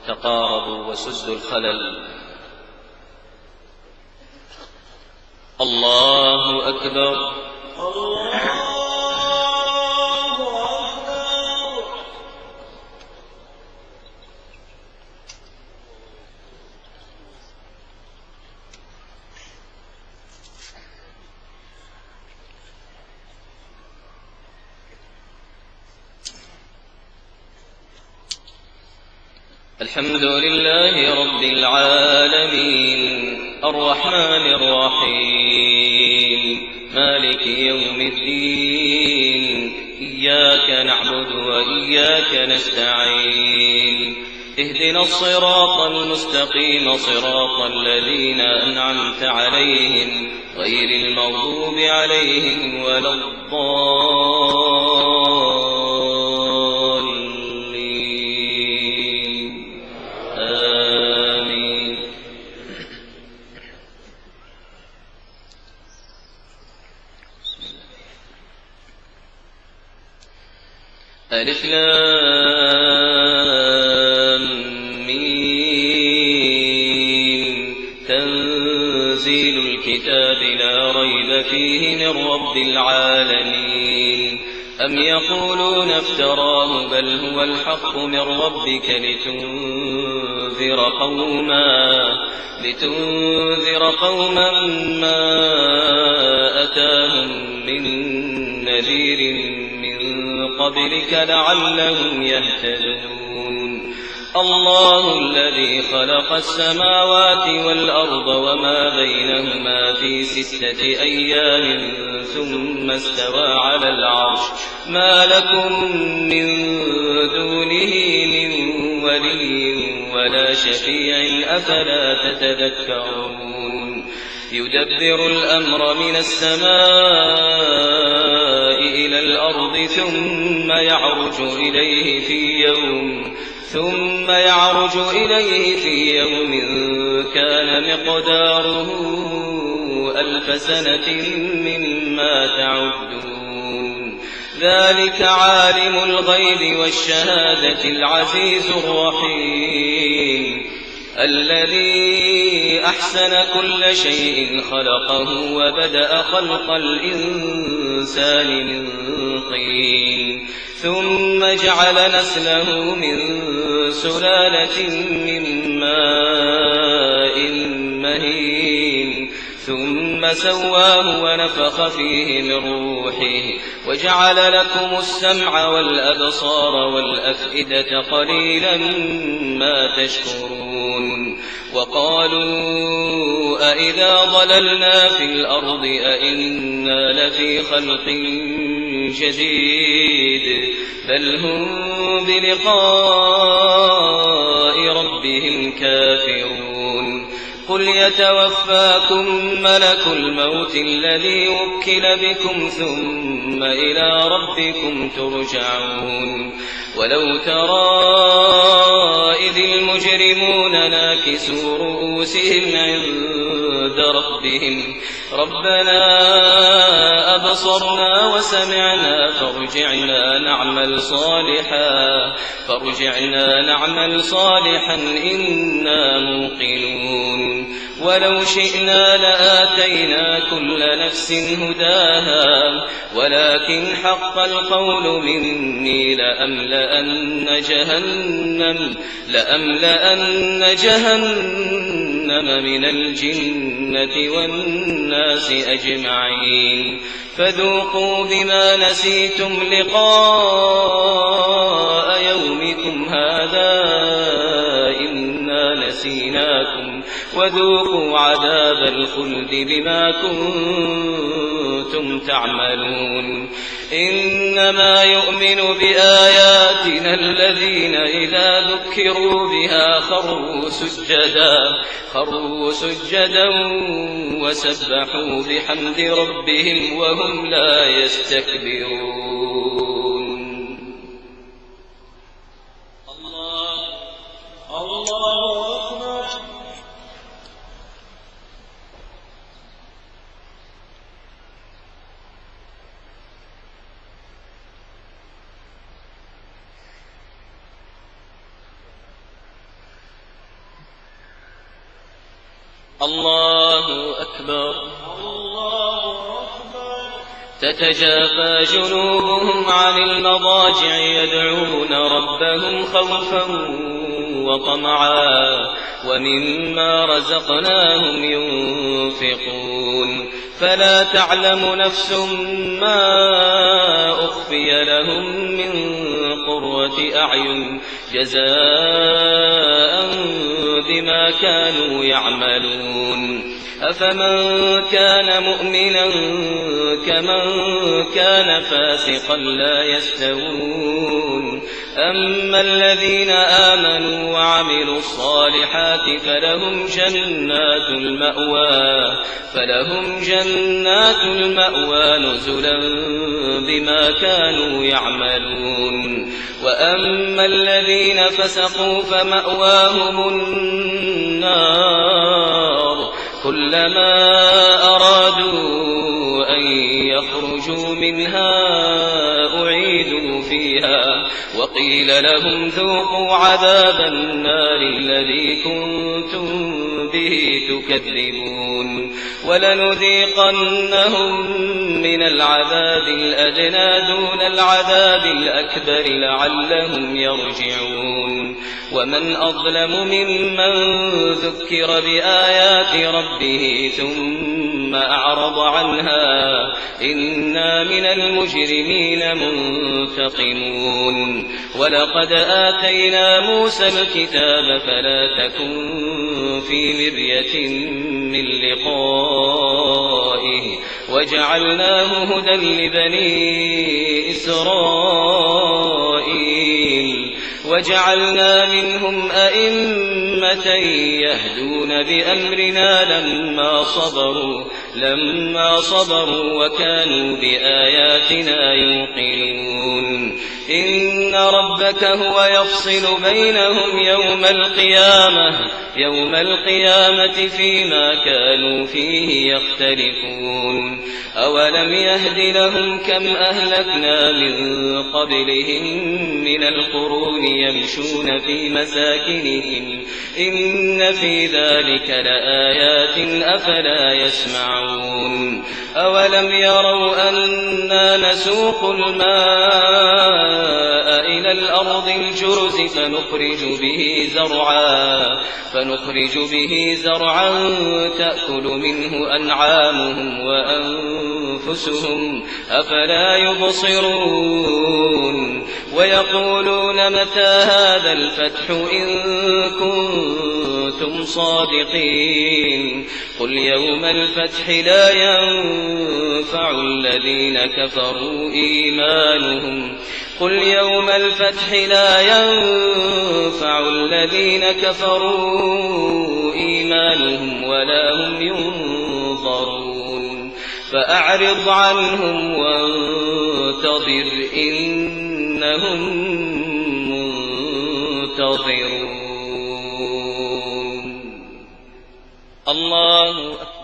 تقاربوا وسدوا الخلل. الله أكبر. الحمد لله رب العالمين الرحمن الرحيم مالك يوم الدين إياك نعبد وإياك نستعين اهدنا الصراط المستقيم صراط الذين أنعمت عليهم غير المغضوب عليهم ولا الضالين آمين. ألف لام ميم تنزيل الكتاب لا ريب فيه من رب العالمين. أم يقولون افتراه بل هو الحق من ربك لتنذر قوما ما أتاهم من نذير من قبلك لعلهم يهتدون. الله الذي خلق السماوات والأرض وما بينهما في 6 أيام ثم استوى على العرش ما لكم من دونه من ولي ولا شفيع أفلا تتذكرون. يدبر الأمر من السماء إلى الأرض ثم يعرج إليه في يوم كان مقداره 1000 سنة مما تعدون. ذلك عالم الغيب والشهادة العزيز الرحيم الذي أحسن كل شيء خلقه وبدأ خلق الإنسان من طين ثم جعل نسله من سلالة من ماء مهين ثم سواه ونفخ فيه من روحه وجعل لكم السمع والأبصار والأفئدة قليلا ما تشكرون. وقالوا أئذا ضللنا في الأرض أئنا لفي خلق جديد بل هم بلقاء ربهم كافرون. قل يتوفاكم ملك الموت الذي وكل بكم ثم إلى ربكم ترجعون. ولو ترى إذ المجرمون ناكسوا رؤوسهم عند ربهم ربنا أبصرنا وسمعنا فارجعنا نعمل صالحا إنا موقنون. ولو شئنا لآتينا كل نفس هداها ولكن حق القول مني لأملأن جهنم من الجنة والناس أجمعين. فذوقوا بما نسيتم لقاء يومكم هذا إنا نسيناكم وذوقوا عذاب الخلد بما كنتم تعملون. إنما يؤمن بآياتنا الذين إذا ذكروا بها خروا سجدا وسبحوا بحمد ربهم وهم لا يستكبرون. الله أكبر. الله أكبر. تتجافى جنوبهم عن المضاجع يدعون ربهم خوفا وطمعا ومما رزقناهم ينفقون فلا تعلم نفس ما أخفي لهم من قرة أعين جزاء بما كانوا يعملون أفمن كان مؤمنا كمن كان فاسقا لا يستوون أما الذين آمنوا وعملوا الصالحات فلهم جنات المأوى نزلا بما كانوا يعملون وأما الذين فسقوا فمأواهم النار كلما أرادوا أن يخرجوا منها أعيدوا فيها وقيل لهم ذوقوا عذاب النار الذي كنتم به تكذبون ولنذيقنهم من العذاب الأدنى دون العذاب الأكبر لعلهم يرجعون ومن أظلم ممن ذكر بآيات ربه ثم أعرض عنها إنا من المجرمين منتقمون ولقد آتينا موسى الكتاب فلا تكن في مرية من لقائه وجعلناه هدى لبني إسرائيل وجعلنا منهم أئمة يهدون بأمرنا لما صبروا وكانوا بآياتنا يوقنون إن ربك هو يفصل بينهم يوم القيامة فيما كانوا فيه يختلفون أولم يهد لهم كم أهلكنا من قبلهم من القرون يمشون في مساكنهم إن في ذلك لآيات أفلا يسمعون أولم يروا أنا نسوق الماء إلى الأرض الجرز فنخرج به زرعا تأكل منه أنعامهم وأنفسهم أفلا يبصرون ويقولون متى هذا الفتح إن كنتم صادقين قل يوم الفتح لا ينفع الذين كفروا إيمانهم ولا هم ينظرون فأعرض عنهم وانتظر إنهم منتظرون. الله أكبر.